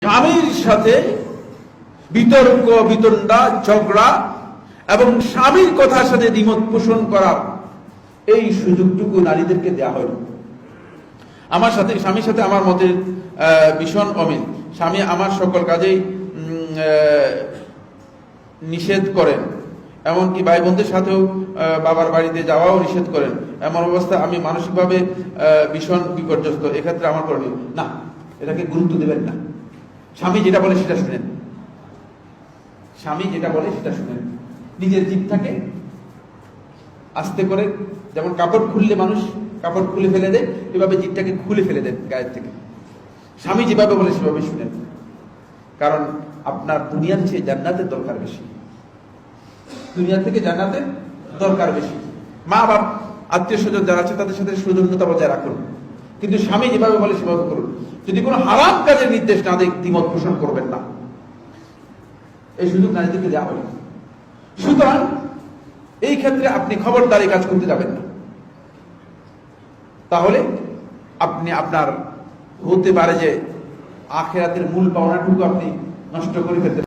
স্বামীর সাথে বিতর্ক বিতণ্ডা ঝগড়া এবং স্বামীর কথার সাথে দ্বিমত পোষণ করার এই সুযোগটুকু নারীদেরকে দেওয়া হয়নি। আমার সাথে স্বামীর সাথে আমার মতের ভীষণ অমিল। স্বামী আমার সকল কাজেই নিষেধ করেন, এমনকি ভাই বোনদের সাথেও বাবার বাড়িতে যাওয়াও নিষেধ করেন। এমন অবস্থায় আমি মানসিকভাবে ভীষণ বিপর্যস্ত। এক্ষেত্রে আমার করণীয় না, এটাকে গুরুত্ব দেবেন না। স্বামী যেটা বলে সেটা শুনেন, স্বামী যেটা বলে সেটা শুনেন। নিজের জিভটাকে আস্তে করে, যেমন কাপড় খুললে মানুষ কাপড় খুলে ফেলে দেয়, এভাবে জিভটাকে খুলে ফেলে দেন গায়ের থেকে। স্বামী যেভাবে বলে সেভাবে শুনেন, কারণ আপনার দুনিয়ার চেয়ে জান্নাতের দরকার বেশি। দুনিয়া থেকে জান্নাতের দরকার বেশি। মা বাপ আত্মীয় স্বজন যারা আছে তাদের সাথে সৌজন্যতা বজায় রাখুন, কিন্তু স্বামী যেভাবে বলে সেভাবে করুন। যদি কোনো হারাম কাজের নির্দেশ না দেয়, দ্বিমত পোষণ করবেন না। এই সুযোগ নারীদেরকে দেওয়া হয়। সুতরাং এই ক্ষেত্রে আপনি খবরদারি কাজ করতে যাবেন না, তাহলে আপনি আপনার হতে পারে যে আখিরাতের মূল পাওনাটুকু আপনি নষ্ট করে ফেলতে